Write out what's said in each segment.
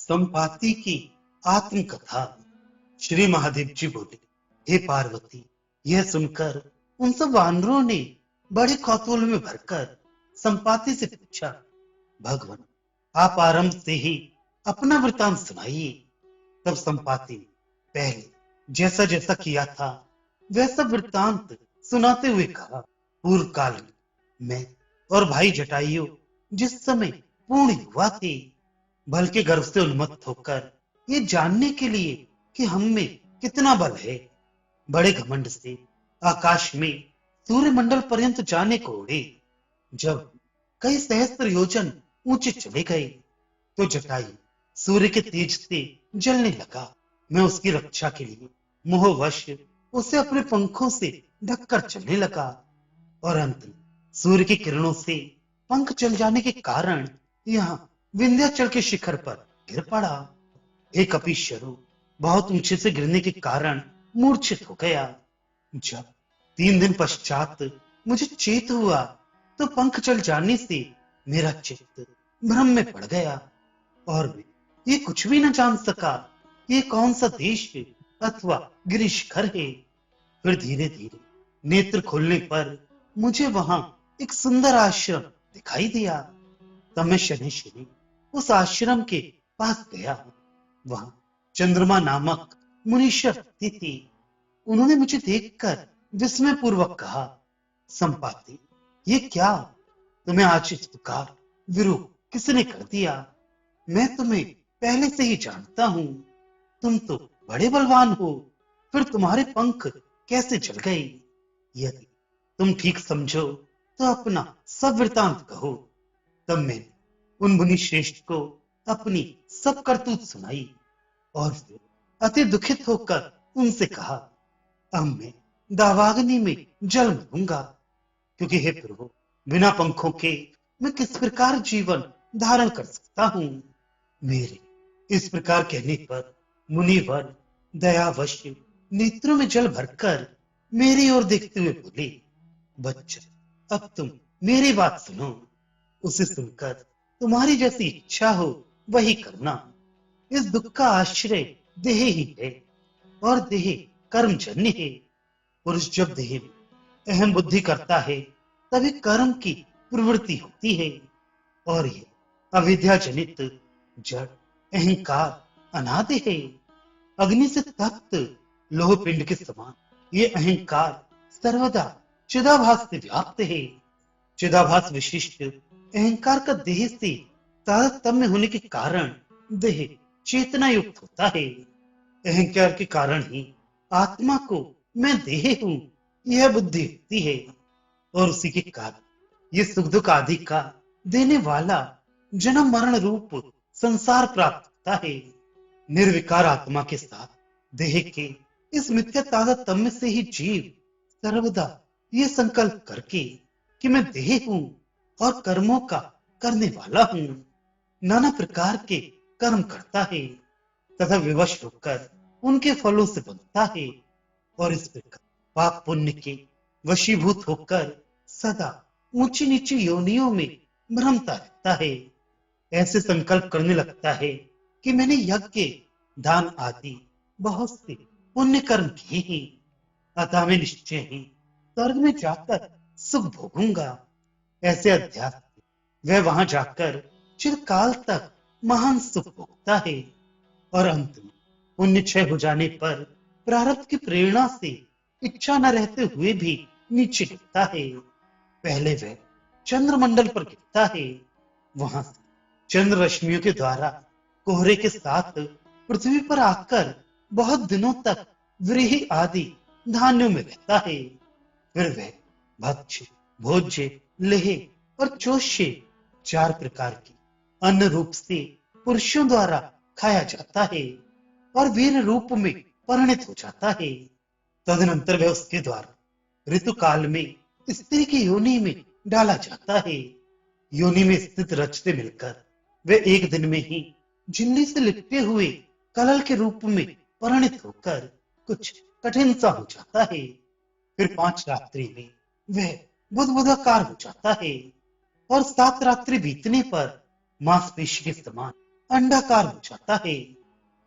संपाति की आत्मकथा। श्री महादेव जी बोले, हे पार्वती, यह सुनकर उन सब वानरों ने बड़े कौतूहल में भरकर संपाति से पूछा, भगवान, आप आरंभ से ही अपना वृतांत सुनाइए। तब संपाति ने पहले जैसा जैसा किया था वैसा वृतांत सुनाते हुए कहा, पूर्व काल में मैं और भाई जटायु जिस समय पूर्ण युवा थे, बल के गर्व से उन्मत्त होकर ये जानने के लिए कि हम में कितना बल है, बड़े घमंड से आकाश में सूर्यमंडल पर्यंत जाने को उड़े। जब कई सहस्त्र योजन ऊंचे चले गए तो जटायु सूर्य के तेज से जलने लगा। मैं उसकी रक्षा के लिए मोहवश उसे अपने पंखों से ढककर चलने लगा और अंत में सूर्य की किरणों से पंख जल जाने के कारण यहाँ विंध्याचल के शिखर पर गिर पड़ा। एक कपीश्वरों, बहुत ऊंचे से गिरने के कारण मूर्छित हो गया। जब 3 दिन पश्चात मुझे चेत हुआ तो पंख चल जाने से मेरा चित्त भ्रम में पड़ गया और मैं ये कुछ भी न जान सका ये कौन सा देश अथवा गिरि शिखर है। फिर धीरे धीरे नेत्र खोलने पर मुझे वहां एक सुंदर आश्रम दिखाई दिया। तब मैं शनि शनि उस आश्रम के पास गया। वहां चंद्रमा नामक मुनीश्वर थी। उन्होंने मुझे देखकर विस्मय पूर्वक कहा, संपाति, ये क्या? तुम्हें आज इस प्रकार विरूप किसने कर दिया? मैं तुम्हें पहले से ही जानता हूं। तुम तो बड़े बलवान हो, फिर तुम्हारे पंख कैसे जल गए? यदि तुम ठीक समझो तो अपना सब वृतांत कहो। तब मैंने उन मुनि श्रेष्ठ को अपनी सब करतूत सुनाई और फिर अति दुखित होकर उनसे कहा, अब मैं दावाग्नि में जल मरूंगा, क्योंकि हे प्रभु, बिना पंखों के मैं किस प्रकार जीवन धारण कर सकता हूं? मेरे इस प्रकार कहने पर मुनिवर दयावश नेत्रों में जल भरकर मेरी ओर देखते हुए बोले, बच्चा, अब तुम मेरी बात सुनो। उसे सुनकर तुम्हारी जैसी इच्छा हो वही करना। इस दुख का आश्रय देह ही है और देह कर्मजन्य है। पुरुष जब देह में अहम बुद्धि करता है तभी कर्म की प्रवृत्ति होती है और ये अविद्या जनित जड़ अहंकार अनादि है। अग्नि से तप्त लोह पिंड के समान ये अहंकार सर्वदा चिदाभास से व्याप्त है। चिदाभास विशिष्ट अहंकार का देह से तारतम्य होने के कारण देह चेतना युक्त होता है। अहंकार के कारण ही आत्मा को मैं देह हूं यह बुद्धि होती है और उसी के कारण ये सुख दुख आदि का देने वाला जन्म मरण रूप संसार प्राप्त होता है। निर्विकार आत्मा के साथ देह के इस मिथ्या तारतम्य से ही जीव सर्वदा ये संकल्प करके कि मैं देह हूं और कर्मों का करने वाला हूं, नाना प्रकार के कर्म करता है तथा विवश होकर उनके फलों से बनता है और इस प्रकार पाप पुण्य के वशीभूत होकर सदा ऊंची नीची योनियों में भ्रमता रहता है। ऐसे संकल्प करने लगता है कि मैंने यज्ञ दान आदि बहुत से पुण्य कर्म किए हैं, अतः मैं निश्चय ही स्वर्ग में जाकर सुख भोगूंगा। ऐसे अध्यास वह वहां जाकर चिरकाल तक महान सुख भोगता है और अंत में पुण्य क्षय हो जाने पर प्रारब्ध की प्रेरणा से इच्छा न रहते हुए भी नीचे गिरता है। पहले वह चंद्रमंडल पर गिरता है, वहां से चंद्र रश्मियों के द्वारा कोहरे के साथ पृथ्वी पर आकर बहुत दिनों तक व्रीहि आदि धान्यों में रहता है। फिर वह भक्ष्य भोज्य लेह और चोष्य 4 प्रकार की अन्न रूप से पुरुषों द्वारा खाया जाता है और वीर रूप में परिणित हो जाता है। तदनंतर वह उसके द्वारा ऋतु काल में स्त्री की योनि में डाला जाता है। योनि में स्थित रज से मिलकर वह एक दिन में ही झिल्ली से लिपटे हुए कलल के रूप में परिणित होकर कुछ कठिन सा हो जाता है। फिर 5 रात्रि में वह बुदबुदाकार हो जाता है और 7 रात्रि बीतने पर मांसपेशी के समान अंडाकार हो जाता है।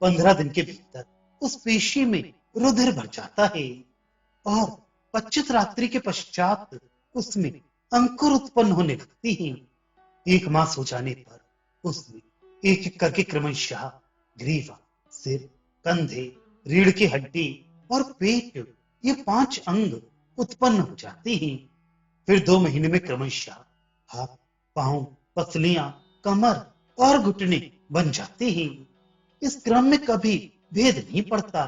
15 दिन के भीतर उस पेशी में रुधिर भर जाता है और 25 रात्रि के पश्चात उसमें अंकुर उत्पन्न होने लगती हैं। 1 मास हो जाने पर उसमें एक एक करके क्रमशः ग्रीवा, सिर, कंधे, रीढ़ की हड्डी और पेट, ये 5 अंग उत्पन्न हो जाते हैं। फिर 2 महीने में क्रमशः हाथ, पांव, पसलियां, कमर और घुटने बन जाते हैं। इस क्रम में कभी भेद नहीं पड़ता।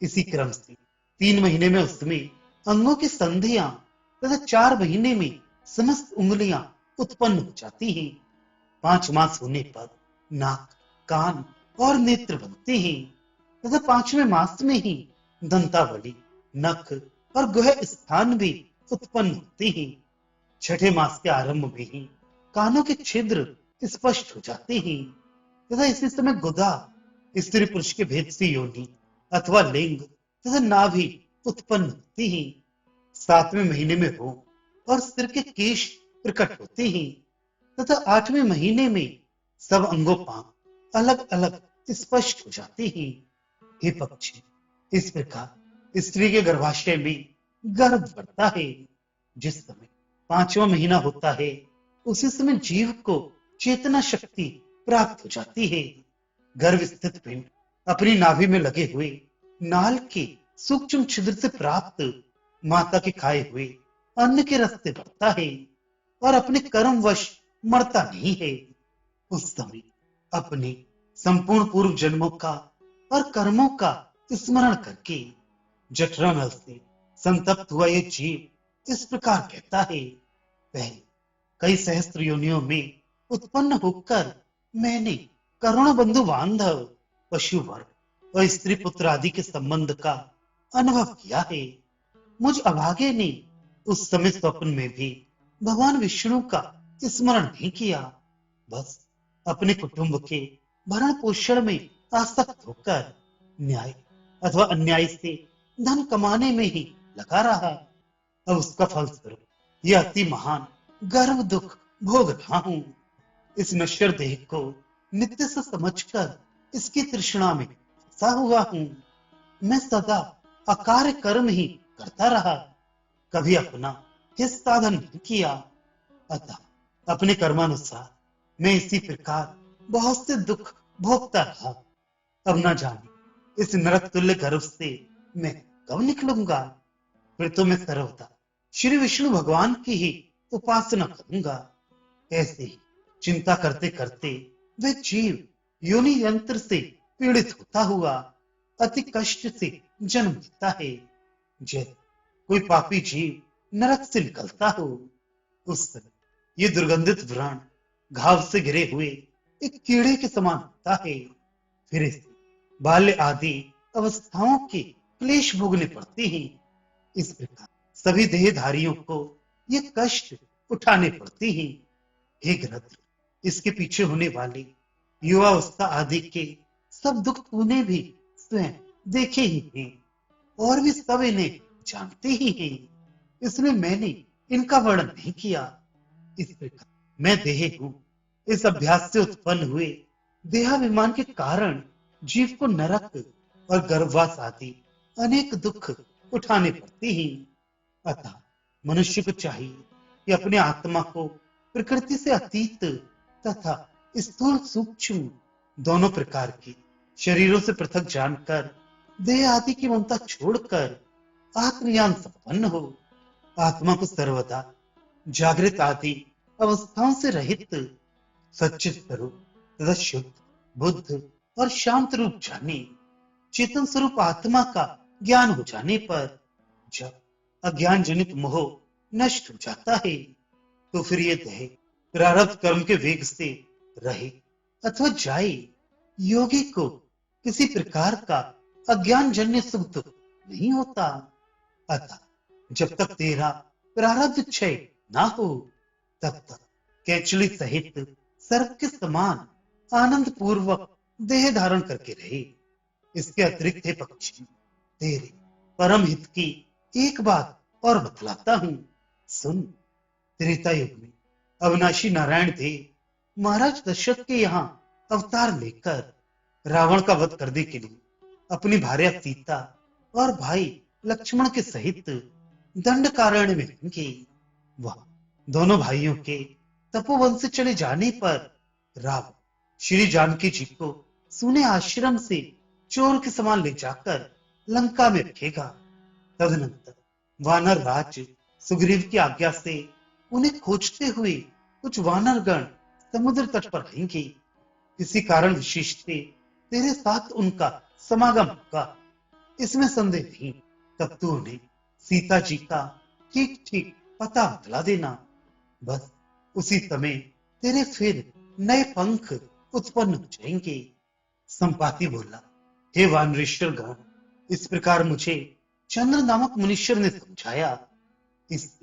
इसी क्रम से 3 महीने में उसमें अंगों की संधियां तथा 4 महीने में समस्त उंगलियां उत्पन्न हो जाती हैं। 5 मास होने पर नाक, कान और नेत्र बनते हैं तथा 5वें मास में ही दंतावली, नख और गुह स्थान भी उत्पन्न होते हैं। 6ठे मास के आरंभ में ही कानों के छिद्र स्पष्ट हो जाते हैं तथा इसी समय गुदा, स्त्री पुरुष के भेद से योनि अथवा लिंग तथा नाभि उत्पन्न होती हैं। 7वें महीने में रोम और सिर के केश प्रकट होते हैं तथा 8वें महीने में सब अंगों पांव अलग अलग स्पष्ट हो जाते हैं। हे पक्षी, इस प्रकार स्त्री के गर्भाशय में गर्भ बढ़ता है। जिस समय 5वां महीना होता है उसी समय जीव को चेतना शक्ति प्राप्त हो जाती है। गर्भ स्थित पिंड अपनी नाभि में लगे हुए नाल के सूक्ष्म छिद्र से प्राप्त माता के खाए हुए अन्न के रास्ते बढ़ता है और अपने कर्मवश मरता नहीं है। उस समय अपने संपूर्ण पूर्व जन्मों का और कर्मों का स्मरण करके जठरा नल से संतप्त हुआ ये जीव इस प्रकार कहता है, पहले कई सहस्त्र योनियों में उत्पन्न होकर मैंने करुण बंधु बांधव, पशु वर्ग और स्त्री पुत्र आदि के संबंध का अनुभव किया है। मुझ अभागे ने उस समय स्वप्न में भी भगवान विष्णु का स्मरण नहीं किया, बस अपने कुटुंब के भरण पोषण में आसक्त होकर न्याय अथवा अन्याय से धन कमाने में ही लगा रहा। अब उसका फलस्वरूप यह अति महान गर्व दुख भोग रहा हूं। इस नश्वर देह को नित्य से समझकर इसकी तृष्णा में फंसा हुआ हूं। मैं सदा अकार्य कर्म ही करता रहा, कभी अपना हित साधन नहीं किया। अतः अपने कर्मानुसार मैं इसी प्रकार बहुत से दुख भोगता रहा। अब ना जाने इस नरक तुल्य गर्भ से मैं कब निकलूंगा। फिर तो मैं सर्वदा श्री विष्णु भगवान की ही उपासना करूंगा। ऐसे ही चिंता करते करते वह जीव योनि यंत्र से पीड़ित होता हुआ अति कष्ट से जन्म लेता है। जैसे कोई पापी जीव नरक से निकलता हो, उस समय ये दुर्गंधित व्रण घाव से घिरे हुए एक कीड़े के समान होता है। फिर इसे बाल्य आदि अवस्थाओं के क्लेश भोगने पड़ते हैं। इस प्रकार सभी देहधारियों को ये कष्ट उठाने पड़ते हैं। हे गृहस्थ, इसके पीछे होने वाले युवावस्था आदि के सब दुख तूने भी स्वयं देखे ही हैं और भी सब इन्हें जानते ही हैं, इसलिए मैंने इनका वर्णन नहीं किया। इस प्रकार मैं देह हूं। इस अभ्यास से उत्पन्न हुए देहाभिमान के कारण जीव को नरक और गर्भवास आदि अनेक दुख उठाने पड़ते हैं। अतः मनुष्य को चाहिए कि अपने आत्मा को प्रकृति से अतीत तथा स्थूल सूक्ष्म दोनों प्रकार के शरीरों से पृथक जानकर देह आदि की ममता छोड़कर आत्मज्ञान संपन्न हो। आत्मा को सर्वदा जागृत आदि अवस्थाओं से रहित सच्चित स्वरूप तथा शुद्ध, बुद्ध और शांत रूप जाने। चेतन स्वरूप आत्मा का ज्ञान हो जाने पर जब अज्ञान जनित मोह नष्ट हो जाता है तो फिर ये देह प्रारब्ध कर्म के वेग से रहे अथवा जाए। योगी को किसी प्रकार का अज्ञान जन्य सुख दुख नहीं होता। अतः जब तक तेरा प्रारब्ध क्षय ना हो तब तक कैचली सहित सर्प के समान आनंद पूर्वक देह धारण करके रहे। इसके अतिरिक्त हे पक्षी, तेरे परम हित की एक बात और बतलाता हूं, सुन। त्रेता युग में अविनाशी नारायण देव महाराज दशरथ के यहाँ अवतार लेकर रावण का वध करने के लिए अपनी भार्या सीता और भाई लक्ष्मण के सहित दंडकारण्य में होंगे। वह दोनों भाइयों के तपोवन से चले जाने पर रावण श्री जानकी जी को सुने आश्रम से चोर के समान ले जाकर लंका में रखेगा। तदनंतर वानर राज सुग्रीव की आज्ञा से उन्हें खोजते हुए कुछ वानरगण समुद्र तट पर रहेंगे। किसी कारण विशेष से तेरे साथ उनका समागम होगा, इसमें संदेह नहीं। तब तू उन्हें सीता जी का ठीक ठीक पता बतला देना। बस उसी समय तेरे फिर नए पंख उत्पन्न हो जाएंगे। संपाति बोला, हे वानरेश्वर गण, इस प्रकार मुझे चंद्र नामक मुनीश्वर ने समझाया। इस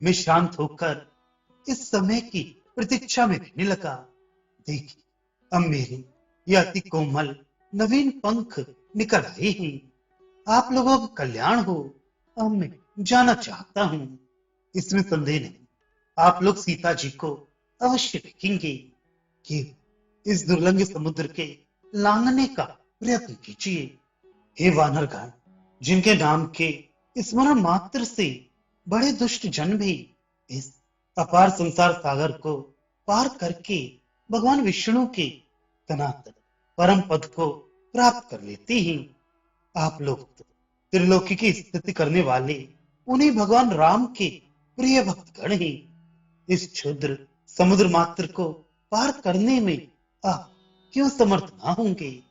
मैं शांत होकर इस समय की प्रतीक्षा में रहने लगा। देखिए, अब मेरे ये अति कोमल नवीन पंख निकल आए हैं। आप लोगों का कल्याण हो। अब मैं जाना चाहता हूं। इसमें संदेह नहीं, आप लोग सीता जी को अवश्य देखेंगे। कि इस दुर्लंघ समुद्र के लांघने का प्रयत्न कीजिए। हे वानरगण, जिनके नाम के स्मरण मात्र से बड़े दुष्ट जन भी इस अपार संसार सागर को पार करके भगवान विष्णु के सनातन परम पद को प्राप्त कर लेते हैं। आप लोग तो त्रिलोकी की स्थिति करने वाले उन्हीं भगवान राम के प्रिय भक्तगण हैं। इस क्षुद्र समुद्र मात्र को पार करने में आप क्यों समर्थ ना होंगे?